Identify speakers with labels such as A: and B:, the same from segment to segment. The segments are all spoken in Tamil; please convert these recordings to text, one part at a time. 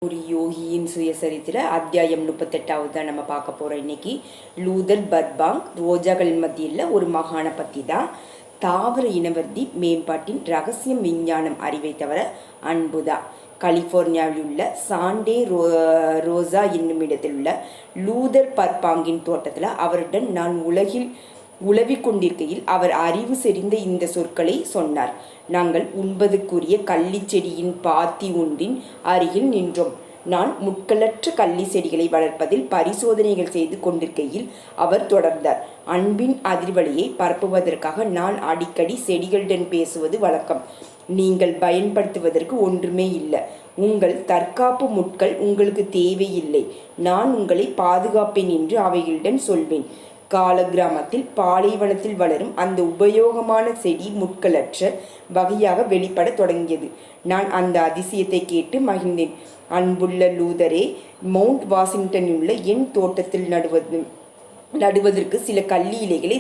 A: ஒரு யோகியின் சுயசரித்திர அத்தியாயம் 38 தான் நம்ம பார்க்க போகிறோம். இன்னைக்கு லூதர் பர்பாங் ரோஜாக்களின் மத்தியில் ஒரு மகான பற்றி தான். தாவர இனவர்த்தி மேம்பாட்டின் ரகசியம் விஞ்ஞானம் அறிவை தவிர அன்புதா. கலிஃபோர்னியாவில் உள்ள சாண்டே ரோசா என்னும் இடத்தில் உள்ள லூதர் பர்பாங்கின் தோட்டத்தில் அவருடன் நான் உலவிக் கொண்டிருக்கையில் அவர் அறிவு செறிந்த இந்த சொற்களை சொன்னார். நாங்கள் உண்பதுக்குரிய கள்ளி செடியின் பாத்தி ஒன்றின் அருகில் நின்றோம். நான் முட்களற்ற கள்ளி செடிகளை வளர்ப்பதில் பரிசோதனைகள் செய்து கொண்டிருக்கையில் அவர் தொடர்ந்தார். அன்பின் அதிர்வலையை பரப்புவதற்காக நான் அடிக்கடி செடிகளுடன் பேசுவது வழக்கம். நீங்கள் பயன்படுத்துவதற்கு ஒன்றுமே இல்லை. உங்கள் தற்காப்பு முட்கள் உங்களுக்கு தேவையில்லை. நான் உங்களை பாதுகாப்பேன் என்று அவைகளிடம் சொல்வேன். கால கிராமத்தில் பாலைவனத்தில் வளரும் அந்த உபயோகமான செடி முட்களற்ற வகையாக வெளிப்பட தொடங்கியது. நான் அந்த அதிசயத்தை கேட்டு மகிழ்ந்தேன். அன்புள்ள லூதரே, மவுண்ட் வாஷிங்டனில் உள்ள என் தோட்டத்தில் நடுவதற்கு சில கள்ளி இலைகளை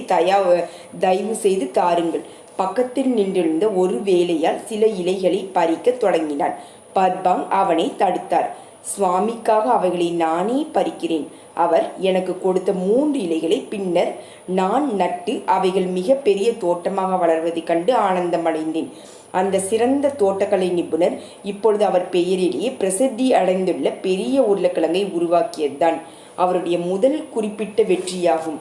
A: தயவு செய்து தாருங்கள். பக்கத்தில் நின்றிருந்த ஒரு வேலையால் சில இலைகளை பறிக்க தொடங்கினான். பர்பாங் அவனை தடுத்தார். சுவாமிக்காக அவைகளை நானே பறிக்கிறேன். அவர் எனக்கு கொடுத்த 3 இலைகளை பின்னர் நான் நட்டு அவைகள் மிக பெரிய தோட்டமாக வளர்வதைக் கண்டு ஆனந்தமடைந்தேன். அந்த சிறந்த தோட்டக்கலை நிபுணர் இப்பொழுது அவர் பெயரிலேயே பிரசித்தி அடைந்துள்ள பெரிய உருளைக்கிழங்கை உருவாக்கியதுதான் அவருடைய முதல் குறிப்பிட்ட வெற்றியாகும்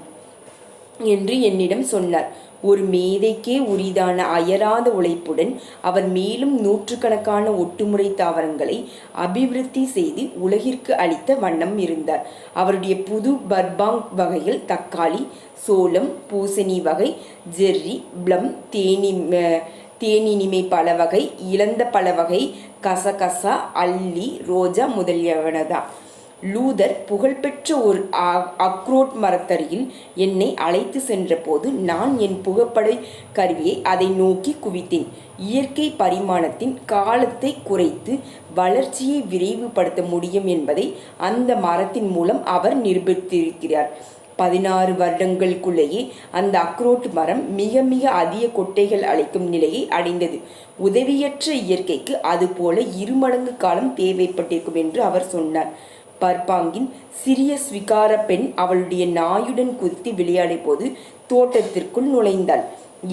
A: என்று என்னிடம் சொன்னார். ஒரு மேதைக்கே உரிதான அயராத உழைப்புடன் அவர் மேலும் நூற்றுக்கணக்கான ஒட்டுமுறை தாவரங்களை அபிவிருத்தி செய்து உலகிற்கு அளித்த வண்ணம் இருந்தார். அவருடைய புது பர்பாங் வகைகள் தக்காளி, சோளம், பூசணி வகை, ஜெர்ரி, பிளம், தேனினிமை பல வகை, இளந்த பல வகை, கசகசா, அல்லி, ரோஜா முதலியவனதான். லூதர் புகழ்பெற்ற ஒரு அக்ரோட் மரத்தருகில் என்னை அழைத்து சென்ற போது நான் என் புகைப்படை கருவியை அதை நோக்கி குவித்தேன். இயற்கை பரிமாணத்தின் காலத்தை குறைத்து வளர்ச்சியை விரைவுபடுத்த முடியும் என்பதை அந்த மரத்தின் மூலம் அவர் நிரூபித்திருக்கிறார். 16 வருடங்களுக்குள்ளேயே அந்த அக்ரோட் மரம் மிக மிக அதிக கொட்டைகள் அளிக்கும் நிலையை அடைந்தது. உதவியற்ற இயற்கைக்கு அதுபோல 2 மடங்கு காலம் தேவைப்பட்டிருக்கும் என்று அவர் சொன்னார். பர்பாங்கின் சிறிய ஸ்விகார பெண் அவளுடைய நாயுடன் குதித்து விளையாடிய போது தோட்டத்திற்குள் நுழைந்தாள்.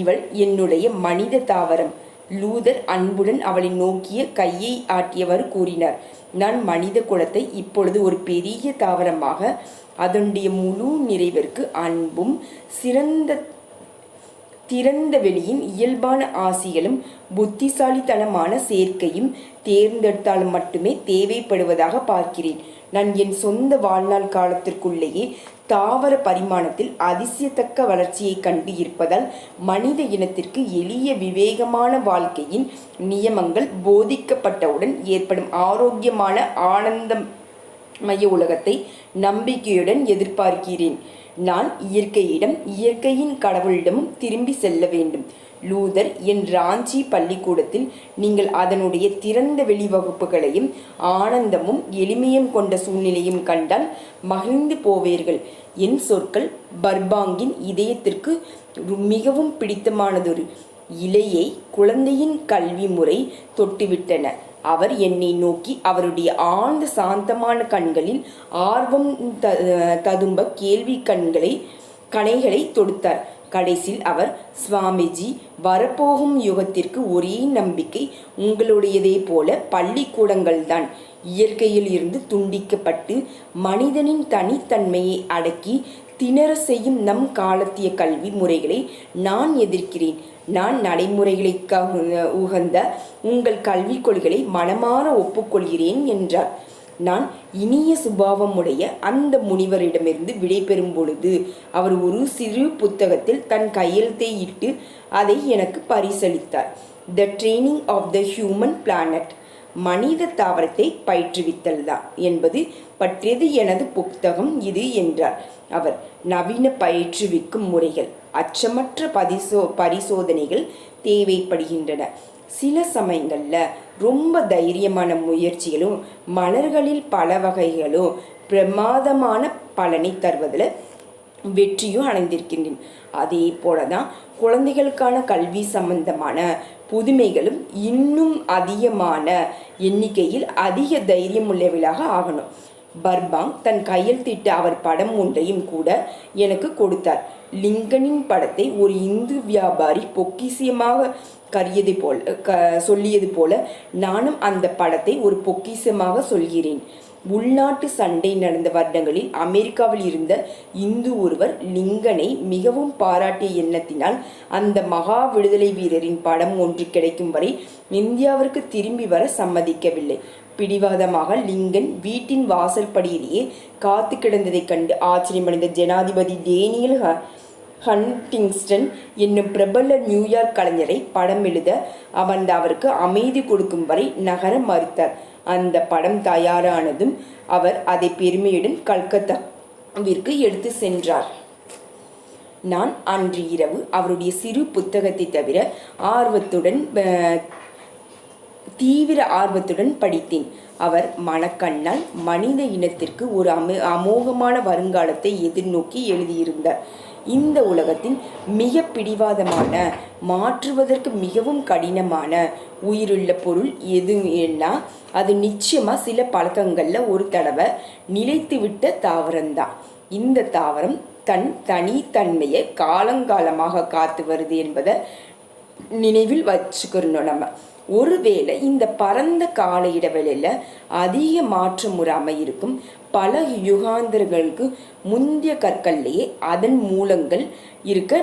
A: இவள் என்னுடைய மனித தாவரம். லூதர் அன்புடன் அவளை நோக்கிய கையை ஆட்டியவர் கூறினார். நான் மனித குலத்தை இப்பொழுது ஒரு பெரிய தாவரமாக அதனுடைய முழு நிறைவிற்கு அன்பும் திறந்த வெளியின் இயல்பான ஆசிகளும் புத்திசாலித்தனமான சேர்க்கையும் தேர்ந்தெடுத்தால் மட்டுமே தேவைப்படுவதாக பார்க்கிறேன். நான் என் சொந்த வாழ்நாள் காலத்திற்குள்ளேயே தாவர பரிமாணத்தில் அதிசயத்தக்க வளர்ச்சியை கண்டு இருப்பதால் மனித இனத்திற்கு எளிய விவேகமான வாழ்க்கையின் நியமங்கள் போதிக்கப்பட்டவுடன் ஏற்படும் ஆரோக்கியமான ஆனந்தமய உலகத்தை நம்பிக்கையுடன் எதிர்பார்க்கிறேன். நான் இயற்கையின் கடவுளிடமும் திரும்பி செல்ல வேண்டும். லூதர், என் ராஞ்சி பள்ளிக்கூடத்தில் நீங்கள் அதனுடைய திறந்த வெளி வகுப்புகளையும் ஆனந்தமும் எளிமையும் கொண்ட சூழ்நிலையும் கண்டால் மகிழ்ந்து போவீர்கள். என் சொற்கள் பர்பாங்கின் இதயத்திற்கு மிகவும் பிடித்தமானதொரு இலையை குழந்தையின் கல்வி முறை தொட்டுவிட்டன. அவர் என்னை நோக்கி அவருடைய ஆழ்ந்த சாந்தமான கண்களில் ஆர்வம் ததும்ப கேள்வி கணைகளை தொடுத்தார். கடைசியில் அவர், சுவாமிஜி, வரப்போகும் யுகத்திற்கு ஒரே நம்பிக்கை உங்களுடையதே போல பள்ளிக்கூடங்கள்தான். இயற்கையில் இருந்து துண்டிக்கப்பட்டு மனிதனின் தனித்தன்மையை அடக்கி திணற செய்யும் நம் காலத்திய கல்வி முறைகளை நான் எதிர்க்கிறேன். நான் நடைமுறைகளுக்கு உகந்த உங்கள் கல்விக் கொள்கைகளை மனமாற ஒப்புக்கொள்கிறேன் என்றார். நான் இனிய சுபாவமுடைய அந்த முனிவரிடமிருந்து விடைபெறும் பொழுது அவர் ஒரு சிறு புத்தகத்தில் தன் கையெழுத்தை இட்டு அதை எனக்கு பரிசளித்தார். The training of the human planet, மனித தாவரத்தை பயிற்றுவித்தல் தான் என்பது பற்றியது எனது புத்தகம் இது என்றார் அவர். நவீன பயிற்றுவிக்கும் முறைகள், அச்சமற்ற பரிசோதனைகள் தேவைப்படுகின்றன. சில சமயங்களில் ரொம்ப தைரியமான முயற்சிகளும் மலர்களில் பல வகைகளும் பிரமாதமான பலனை தருவதில் வெற்றியும் அடைந்திருக்கின்றன. அதே போல தான் குழந்தைகளுக்கான கல்வி சம்பந்தமான புதுமைகளும் இன்னும் அதிகமான எண்ணிக்கையில் அதிக தைரியம் உள்ளவளாக ஆகணும். பர்பாங் தன் கையெழுத்திட்ட அவர் படம் ஒன்றையும் கூட எனக்கு கொடுத்தார். லிங்கனின் படத்தை ஒரு இந்து வியாபாரி பொக்கிசியமாக சொல்லியது போல நானும் அந்த படத்தை ஒரு பொக்கிசமாக சொல்கிறேன். உள்நாட்டு சண்டை நடந்த வருடங்களில் அமெரிக்காவில் இருந்த இந்து ஒருவர் லிங்கனை மிகவும் பாராட்டிய எண்ணத்தினால் அந்த மகா விடுதலை வீரரின் படம் ஒன்று கிடைக்கும் வரை இந்தியாவிற்கு திரும்பி வர சம்மதிக்கவில்லை. பிடிவாதமாக லிங்கன் வீட்டின் வாசல் படியிலேயே காத்து கிடந்ததைக் கண்டு ஆச்சரியமடைந்த ஜனாதிபதி டேனியல் ஹண்டிங்டன் என்னும் பிரபல நியூயார்க் கலைஞரை படம் எழுத அவருக்கு அமைதி கொடுக்கும் வரை நகர மறுத்தார். அந்த படம் தயாரானதும் அவர் அதை பெருமையுடன் கல்கத்தாவிற்கு எடுத்து சென்றார். நான் அன்று இரவு அவருடைய சிறு புத்தகத்தை தவிர தீவிர ஆர்வத்துடன் படித்தேன். அவர் மனக்கண்ணால் மனித இனத்திற்கு ஒரு அமோகமான வருங்காலத்தை எதிர்நோக்கி எழுதியிருந்தார். இந்த உலகத்தின் மிக பிடிவாதமான, மாற்றுவதற்கு மிகவும் கடினமான உயிருள்ள பொருள் எதுன்னா அது நிச்சயமா சில பழக்கங்கள்ல ஒரு தடவை நிலைத்துவிட்ட தாவரம்தான். இந்த தாவரம் தன் தனித்தன்மையை காலங்காலமாக காத்து வருது என்பதை நினைவில் வச்சுக்கிறோம். நம்ம ஒருவேளை இந்த பரந்த கால இடைவெளியில் அதிக மாற்றம் முறாமல் இருக்கும் பல யுகாந்தர்களுக்கு முந்தைய கற்கள்லேயே அதன் மூலங்கள் இருக்க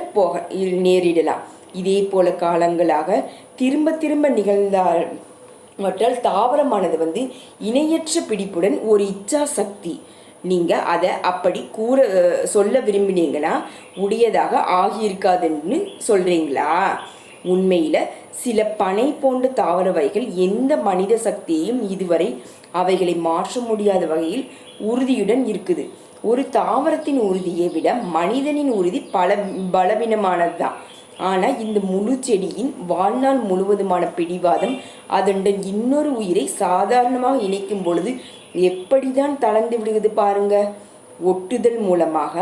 A: நேரிடலாம். இதே போல காலங்களாக திரும்ப திரும்ப நிகழ்ந்தால் தாவரமானது இணையற்ற பிடிப்புடன் ஒரு இச்சா சக்தி, நீங்கள் அதை அப்படி சொல்ல விரும்பினீங்கன்னா உடையதாக ஆகியிருக்காதுன்னு சொல்கிறீங்களா? உண்மையில் சில பனை போன்ற தாவர வகைகள் எந்த மனித சக்தியையும் இதுவரை அவைகளை மாற்ற முடியாத வகையில் உறுதியுடன் இருக்குது. ஒரு தாவரத்தின் உறுதியை விட மனிதனின் உறுதி பலவீனமானது தான். ஆனால் இந்த முழு செடியின் வாழ்நாள் முழுவதுமான பிடிவாதம் அதனுடன் இன்னொரு உயிரை சாதாரணமாக இணைக்கும் பொழுது எப்படிதான் தளர்ந்து விடுகிறது பாருங்க. ஒட்டுதல் மூலமாக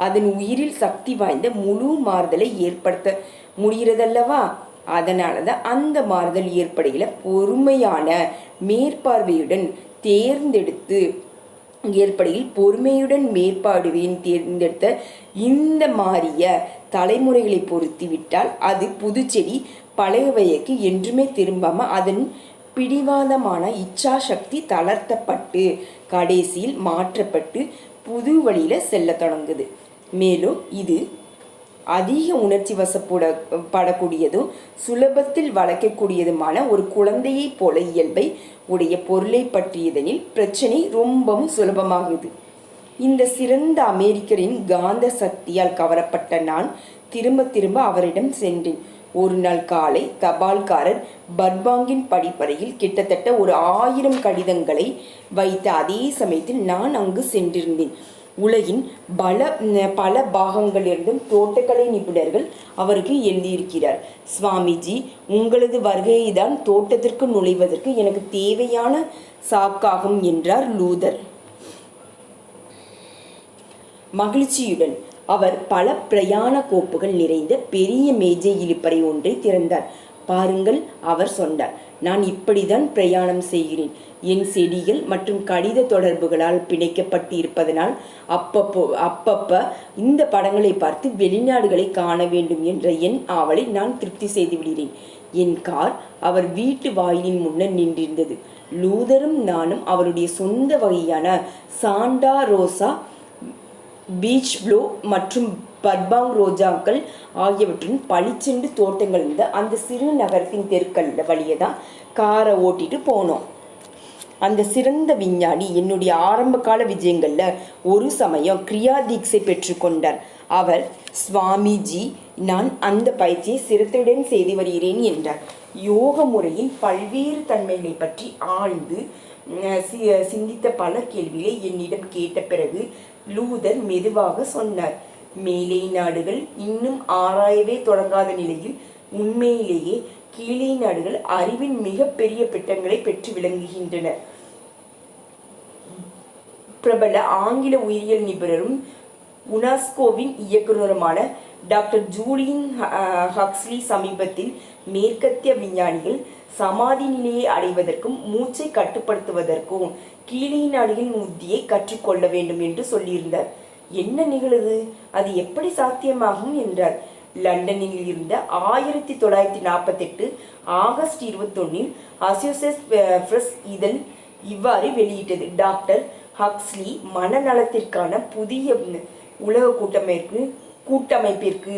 A: அதன் உயிரில் சக்தி வாய்ந்த முழு மாறுதலை ஏற்படுத்த முடிகிறதல்லவா? அதனால தான் அந்த மாறுதல் ஏற்படையில பொறுமையான மேற்பார்வையுடன் தேர்ந்தெடுத்த இந்த மாறிய தலைமுறைகளை பொருத்தி விட்டால் அது புதுச்செடி பழையவைக்கு என்றுமே திரும்பாம அதன் பிடிவாதமான இச்சா சக்தி தளர்த்தப்பட்டு கடைசியில் மாற்றப்பட்டு புது வழியில செல்ல தொடங்குது. மேலும் இது அதிக உணர்ச்சி வசப்படக்கூடியதும் சுலபத்தில் வளர்க்கக்கூடியதுமான ஒரு குழந்தையை போல இயல்பை உடைய பொருளை பற்றியதனில் பிரச்சனை ரொம்பவும் சுலபமாகுது. இந்த சிறந்த அமெரிக்கரின் காந்த சக்தியால் கவரப்பட்ட நான் திரும்ப திரும்ப அவரிடம் சென்றேன். ஒரு நாள் காலை தபால்காரர் பர்பாங்கின் படிப்பறையில் கிட்டத்தட்ட ஒரு 1000 கடிதங்களை வைத்த அதே சமயத்தில் நான் அங்கு சென்றிருந்தேன். உலகின் பல பாகங்களிலிருந்தும் தோட்டக்கலை நிபுணர்கள் அவருக்கு எழுதியிருக்கிறார். சுவாமிஜி, உங்களது வருகையை தான் தோட்டத்திற்கு நுழைவதற்கு எனக்கு தேவையான சாக்காகும் என்றார் லூதர் மகிழ்ச்சியுடன். அவர் பல பிரயாண கோப்புகள் நிறைந்த பெரிய மேஜை இழுப்பறை ஒன்றை திறந்தார். பாருங்கள், அவர் சொன்னார், நான் இப்படிதான் பிரயாணம் செய்கிறேன். என் செடிகள் மற்றும் கடித தொடர்புகளால் பிணைக்கப்பட்டு இருப்பதனால் அப்பப்ப இந்த படங்களை பார்த்து வெளிநாடுகளை காண வேண்டும் என்ற என் ஆவலை நான் திருப்தி செய்து விடுகிறேன். என் கார் அவர் வீட்டு வாயிலின் முன்னர் நின்றிருந்தது. லூதரும் நானும் அவருடைய சொந்த வகையான சாண்டா ரோசா, பீச் ப்ளோ மற்றும் பர்பாங் ரோஜாக்கள் ஆகியவற்றின் பளிச்சென்று தோட்டங்கள் இருந்த அந்த சிறு நகரத்தின் தெருக்கள் வழியே தான் காரை ஓட்டிட்டு போனோம். அந்த சிறந்த விஞ்ஞானி என்னுடைய ஆரம்ப கால விஜயங்களில் ஒரு சமயம் கிரியா தீட்சை பெற்றுக்கொண்டார். அவர், சுவாமிஜி, நான் அந்த பயிற்சியை சிரத்தையுடன் செய்து வருகிறேன் என்றார். யோக முறையின் பல்வேறு தன்மைகளை பற்றி ஆழ்ந்து சிந்தித்த பல கேள்விகளை என்னிடம் கேட்ட பிறகு லூதர் மெதுவாக சொன்னார். மேலை நாடுகள் இன்னும் ஆராயவே தொடங்காத நிலையில் உண்மையிலேயே கீழே நாடுகள் அறிவின் மிக பெரிய திட்டங்களை பெற்று விளங்குகின்றன. பிரபல ஆங்கில உயிரியல் நிபுணரும் யுனெஸ்கோவின் இயக்குநருமான டாக்டர் ஜூலியன் ஹக்ஸ்லி சமீபத்தில் மேற்கத்திய விஞ்ஞானிகள் சமாதி நிலையை அடைவதற்கும் மூச்சை கட்டுப்படுத்துவதற்கும் கீழே நாடுகளின் உத்தியை கற்றுக்கொள்ள வேண்டும் என்று சொல்லியிருந்தார். என்ன நிகழுது, அது எப்படி சாத்தியமாகும் என்றார். லண்டனில் இருந்த 1948 ஆகஸ்ட் 21 அசோசியேட் பிரஸ் இதழ் இவ்வாறு வெளியிட்டது. டாக்டர் ஹக்ஸ்லி மனநலத்திற்கான புதிய உலக கூட்டமைப்பிற்கு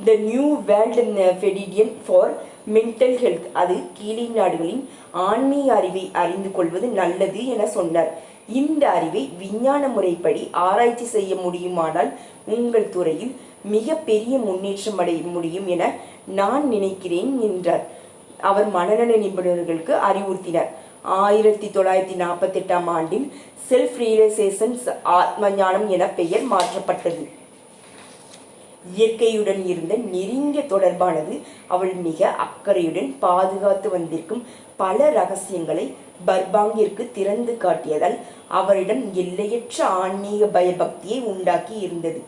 A: the new world federation for mental health, அது கீழே நாடுகளின் ஆன்மீக அறிவை அறிந்து கொள்வது நல்லது என சொன்னார். இந்த அறிவை விஞ்ஞான முறைப்படி ஆராய்ச்சி செய்ய முடியுமானால் உங்கள் துறையில் மிக பெரிய முன்னேற்றம் அடைய முடியும் என நான் நினைக்கிறேன் என்றார். அவர் மனநல நிபுணர்களுக்கு அறிவுறுத்தினார். 1948 ஆண்டில் செல்ஃப் ரியலைசேஷன் ஆத்ம ஞானம் என பெயர் மாற்றப்பட்டது. இயற்கையுடன் இருந்த நெருங்கிய தொடர்பானது அவள் மிக அக்கறையுடன் பாதுகாத்து வந்திருக்கும் பல ரகசியங்களை பர்பாங்கிற்கு திறந்து காட்டியதால் அவரிடம் எல்லையற்ற ஆன்மீக பயபக்தியை உண்டாக்கி இருந்தது.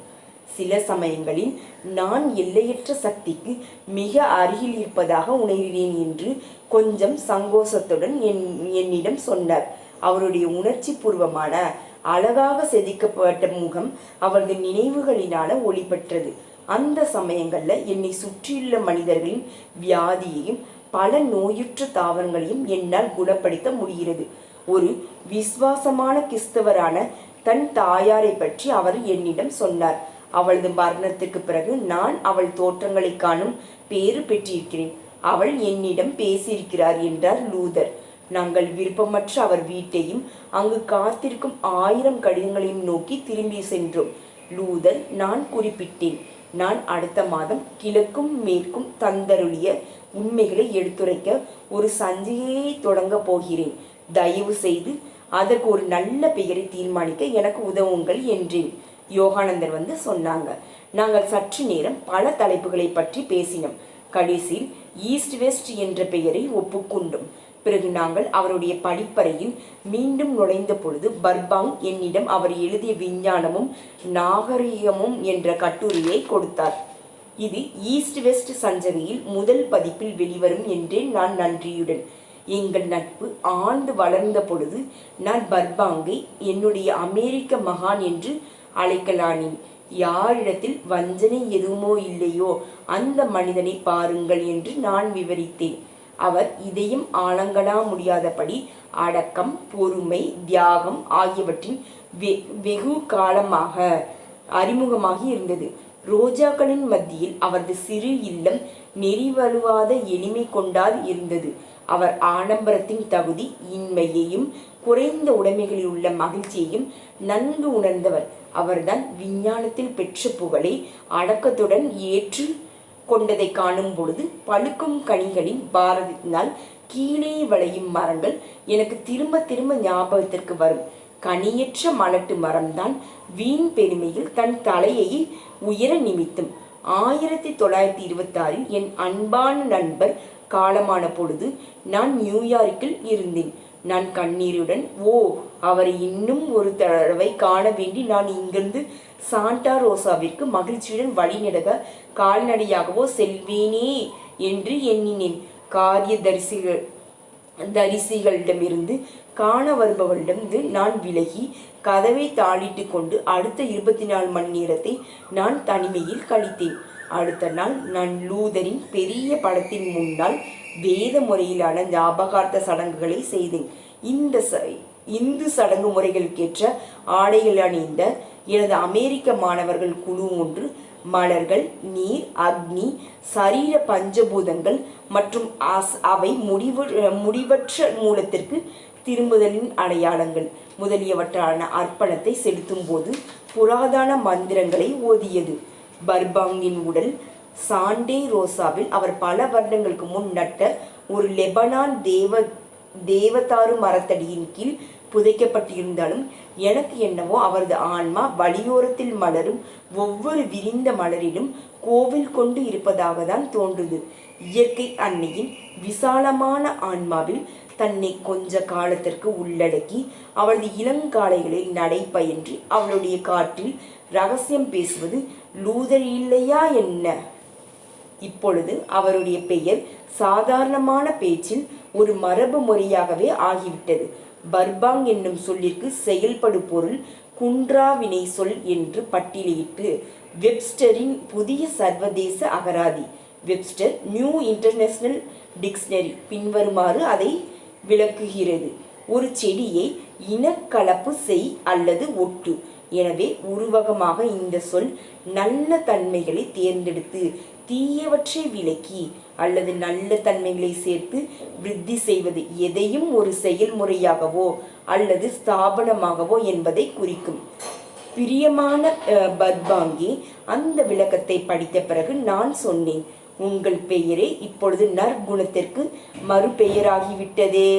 A: சில சமயங்களில் நான் எல்லையற்ற சக்திக்கு மிக அருகில் இருப்பதாக உணர்கிறேன் என்று கொஞ்சம் சங்கோசத்துடன் என்னிடம் சொன்னார். அவருடைய உணர்ச்சி பூர்வமான அழகாக செதுக்கப்பட்ட முகம் அவரது நினைவுகளினால ஒளி பெற்றது. அந்த சமயங்கள்ல என்னை சுற்றியுள்ள மனிதர்களின் வியாதியையும் பல நோயுற்ற தாவரங்களையும் என்னால் குணப்படுத்த முடிகிறது. ஒரு விசுவாசமான கிறிஸ்தவரான தன் தாயாரை பற்றி அவர் என்னிடம் சொன்னார். அவளது மரணத்துக்கு பிறகு நான் அவள் தோற்றங்களை காணும் பேறு பெற்றிருக்கிறேன். அவள் என்னிடம் பேசியிருக்கிறார் என்றார் லூதர். நாங்கள் விருப்பமற்ற அவர் வீட்டையும் அங்கு காத்திருக்கும் 1000 கடிதங்களையும் நோக்கி திரும்பி சென்றோம். லூதர், நான் குறிப்பிட்டேன், நான் அடுத்த மாதம் கிழக்கும் மேற்கும் தந்தருளிய உண்மைகளை எடுத்துரைக்க ஒரு சஞ்சிகையை தொடங்க போகிறேன். தயவு செய்து அதற்கு ஒரு நல்ல பெயரை தீர்மானிக்க எனக்கு உதவுங்கள் என்றேன். யோகானந்தர் சொன்னாங்க. நாங்கள் சற்று நேரம் பல தலைப்புகளை பற்றி பேசினோம். கடைசியில் ஈஸ்ட் வெஸ்ட் என்ற பெயரை ஒப்புக்கொண்டோம். பிறகு நாங்கள் அவருடைய படிப்பறையில் மீண்டும் நுழைந்த பொழுது பர்பாங் என்னிடம் அவர் எழுதிய விஞ்ஞானமும் நாகரிகமும் என்ற கட்டுரையை கொடுத்தார். இது ஈஸ்ட் வெஸ்ட் சஞ்சிகையில் முதல் பதிப்பில் வெளிவரும் என்றேன் நான் நன்றியுடன். எங்கள் நட்பு ஆழ்ந்து வளர்ந்த பொழுது நான் பர்பாங்கை என்னுடைய அமெரிக்க மகான் என்று அழைக்கலானேன். யாரிடத்தில் வஞ்சனை எதுவுமோ இல்லையோ அந்த மனிதனை பாருங்கள் என்று நான் விவரித்தேன். அவர் இதயம் ஆழங்கடா முடியாதபடி அடக்கம், பொறுமை, தியாகம் ஆகியவற்றின் வெகு காலமாக அறிமுகமாகி இருந்தது. ரோஜாக்களின் மத்தியில் அவரது சிறு இல்லம் நெறிவழுவாத எளிமை கொண்டால் இருந்தது. அவர் ஆடம்பரத்தின் தகுதி இன்மையையும் குறைந்த உடைமைகளில் உள்ள மகிழ்ச்சியையும் நன்கு உணர்ந்தவர். அவர்தான் விஞ்ஞானத்தில் பெற்ற புகழை அடக்கத்துடன் ஏற்று கொண்டதை காணும் பொழுது பழுக்கும் கனிகளின் பாரதினால் கீழே வளையும் மரங்கள் எனக்கு திரும்ப திரும்ப ஞாபகத்திற்கு வரும். கனியற்ற மலட்டு மரம்தான் வீண் பெருமையில் தன் தலையை உயர நிமித்தும். 1926 என் அன்பான நண்பர் காலமான பொழுது நான் நியூயார்க்கில் இருந்தேன். நான் கண்ணீருடன், அவரை இன்னும் ஒரு தடவை காண வேண்டி நான் இங்கிருந்து சாண்டா ரோசாவிற்கு மகிழ்ச்சியுடன் வழிநடக கால்நடையாகவோ செல்வேனே என்று எண்ணினேன். தரிசிகளிடமிருந்து காண வருபவரிடமிருந்து நான் விலகி கதவை தாளிட்டு கொண்டு அடுத்த 24 மணி நேரத்தை நான் தனிமையில் கழித்தேன். அடுத்த நாள் நான் லூதரின் பெரிய படத்தின் முன்னால் வேத முறையிலான ஞாபகார்த்த சடங்குகளை செய்தேன். இந்து சடங்கு முறைகளுக்கேற்ற ஆடைகள் அணிந்த எனது அமெரிக்க மாணவர்கள் குழு ஒன்று மலர்கள், நீர், அக்னி, சரீர பஞ்சபூதங்கள் மற்றும் அவை முடிவற்ற மூலத்திற்கு திரும்புதலின் அடையாளங்கள் முதலியவற்றான அர்ப்பணத்தை செலுத்தும் போது புராதன மந்திரங்களை ஓதியது. பர்பாங்கின் உடல் சாண்டே ரோசாவில் அவர் பல வருடங்களுக்கு முன் நட்ட ஒரு லெபனான் தேவதாரு மரத்தடியின் கீழ் புதைக்கப்பட்டிருந்தாலும் எனக்கு என்னவோ அவரது ஆன்மா வழியோரத்தில் மலரும் ஒவ்வொரு விரிந்த மலரிலும் கோவில் கொண்டு இருப்பதாக தான் தோன்றுது. இயற்கை அன்னையின் விசாலமான ஆன்மாவில் தன்னை கொஞ்ச காலத்திற்கு உள்ளடக்கி அவளது இளங்காலைகளில் நடைபயின்றி அவளுடைய காற்றில் ரகசியம் பேசுவது லூதர் இல்லையா என்ன? இப்பொழுது அவருடைய பெயர் சாதாரணமான பேச்சில் ஒரு மரபு முறையாகவே ஆகிவிட்டது. பர்பாங் என்னும் சொல்லிற்கு செயல்படு பொருள் குன்றா வினை சொல் என்று பட்டியலிட்டு வெப்ஸ்டரின் புதிய சர்வதேச அகராதி வெப்ஸ்டர் நியூ இன்டர்நேஷனல் டிக்ஷனரி பின்வருமாறு அதை விளக்குகிறது. ஒரு செடியை இனக்கலப்பு செய் அல்லது ஒட்டு. எனவே உருவகமாக இந்த சொல் நல்ல தன்மைகளை தேர்ந்தெடுத்து தீயவற்றை விலக்கி அல்லது நல்ல தன்மைகளை சேர்த்து விருத்தி செய்வது எதையும் ஒரு செயல்முறையாகவோ அல்லது ஸ்தாபனமாகவோ என்பதை குறிக்கும். பிரியமான பர்பாங்கே, அந்த விளக்கத்தை படித்த பிறகு நான் சொன்னேன், உங்கள் பெயரே இப்பொழுது நற்குணத்திற்கு மறுபெயராகிவிட்டதே.